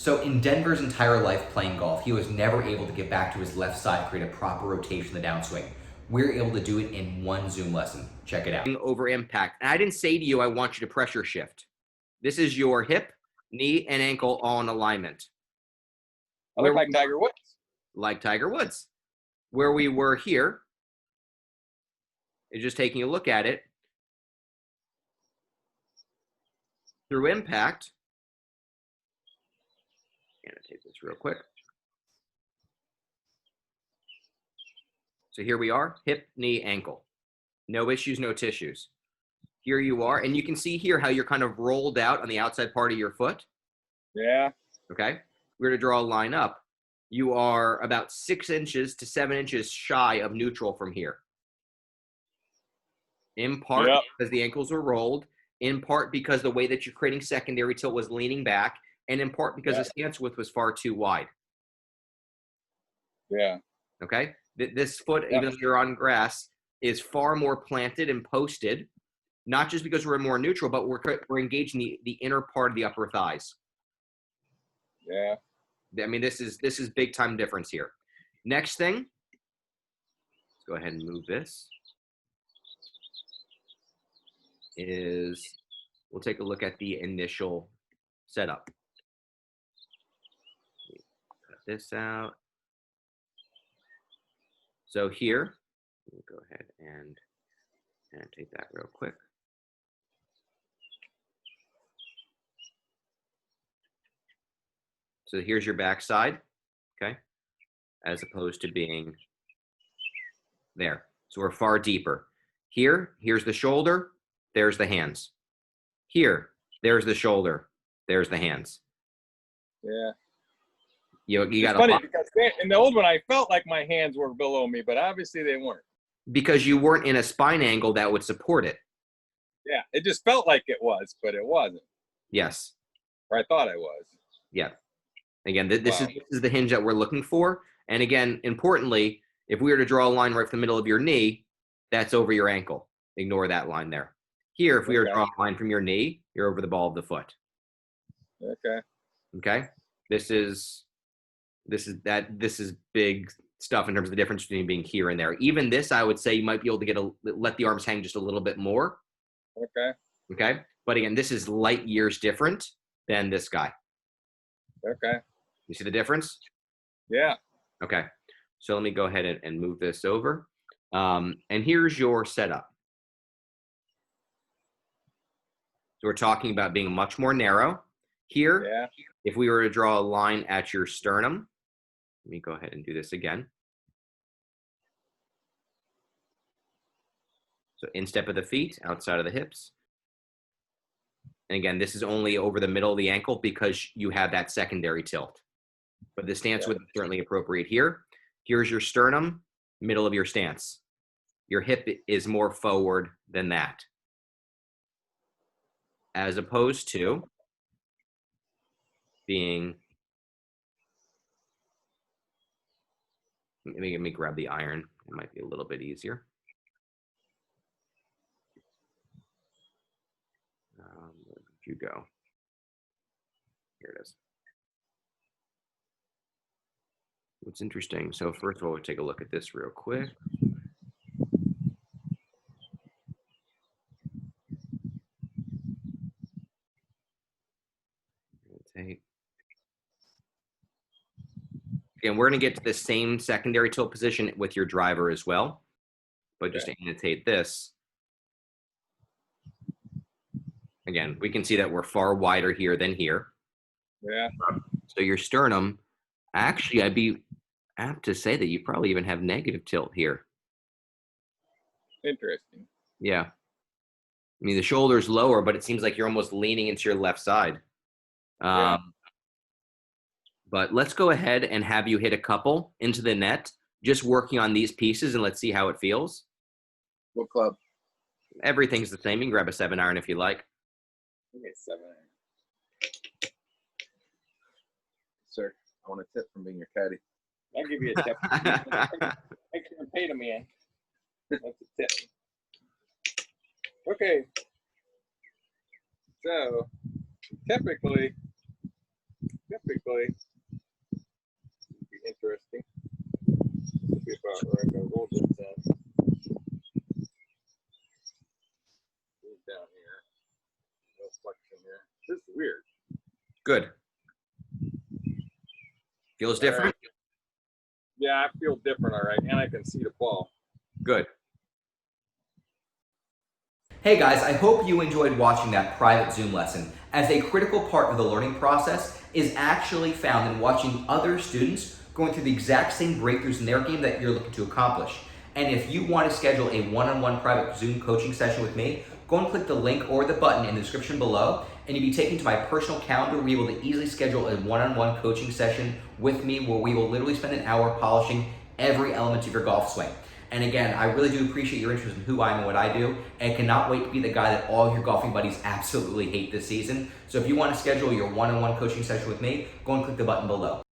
So in Denver's entire life playing golf, he was never able to get back to his left side, create a proper rotation in the downswing. We're able to do it in one Zoom lesson. Check it out. Over impact. And I didn't say to you, I want you to pressure shift. This is your hip, knee, and ankle all in alignment. I look like Tiger Woods. Like Tiger Woods. Where we were here is just taking a look at it. Through impact, annotate this real quick. So here we are, hip, knee, ankle. No issues, no tissues. Here you are, and you can see here how you're kind of rolled out on the outside part of your foot. Yeah. Okay. We're to draw a line up. You are about 6 inches to 7 inches shy of neutral from here. In part because the ankles were rolled, in part because the way that you're creating secondary tilt was leaning back, and in part because the stance width was far too wide. Yeah. Okay. This foot, even though you're on grass, is far more planted and posted, not just because we're more neutral, but we're engaging the inner part of the upper thighs. Yeah. I mean, this is big time difference here. Next thing, let's go ahead and move this, is we'll take a look at the initial setup. Cut this out. So here, let me go ahead and annotate that real quick. So here's your backside, okay, as opposed to being there. So we're far deeper. Here's the shoulder, there's the hands. Here, there's the shoulder, there's the hands. Yeah. You got funny because in the old one, I felt like my hands were below me, but obviously they weren't. Because you weren't in a spine angle that would support it. Yeah, it just felt like it was, but it wasn't. Yes. Or I thought I was. Yeah. Again, this is the hinge that we're looking for. And again, importantly, if we were to draw a line right from the middle of your knee, that's over your ankle. Ignore that line there. Here, if we were to draw a line from your knee, you're over the ball of the foot. Okay. Okay. This is big stuff in terms of the difference between being here and there. Even this, I would say you might be able to let the arms hang just a little bit more. Okay. Okay. But again, this is light years different than this guy. Okay. You see the difference? Yeah. Okay. So let me go ahead and move this over. And here's your setup. So we're talking about being much more narrow. Here, if we were to draw a line at your sternum, let me go ahead and do this again. So instep of the feet, outside of the hips. And again, this is only over the middle of the ankle because you have that secondary tilt. But the stance would be certainly appropriate here. Here's your sternum, middle of your stance. Your hip is more forward than that. As opposed to being, let me grab the iron. It might be a little bit easier. Where did you go? Here it is. What's interesting, so first of all, we'll take a look at this real quick. Again, we're going to get to the same secondary tilt position with your driver as well, but just to annotate this. Again, we can see that we're far wider here than here. Yeah. So your sternum, actually, I'd be apt to say that you probably even have negative tilt here. Interesting. Yeah. I mean, the shoulder's lower, but it seems like you're almost leaning into your left side. But let's go ahead and have you hit a couple into the net, just working on these pieces, and let's see how it feels. What club? Everything's the same. You can grab a 7-iron if you like. Okay, 7-iron. Sir, I want a tip from being your caddy. I'll give you a tip. Make sure you pay to me. That's a tip. Okay. So, typically, typically, it'd be interesting. It'd be about where I go a little bit down. Down here. No flexion here. This is weird. Good. Feels different? Right. Yeah, I feel different, all right, and I can see the ball. Good. Hey guys, I hope you enjoyed watching that private Zoom lesson, as a critical part of the learning process is actually found in watching other students going through the exact same breakthroughs in their game that you're looking to accomplish. And if you want to schedule a one-on-one private Zoom coaching session with me, go and click the link or the button in the description below, and you'll be taken to my personal calendar where you'll be able to easily schedule a one-on-one coaching session with me where we will literally spend an hour polishing every element of your golf swing. And again, I really do appreciate your interest in who I am and what I do, and cannot wait to be the guy that all of your golfing buddies absolutely hate this season. So if you want to schedule your one-on-one coaching session with me, go and click the button below.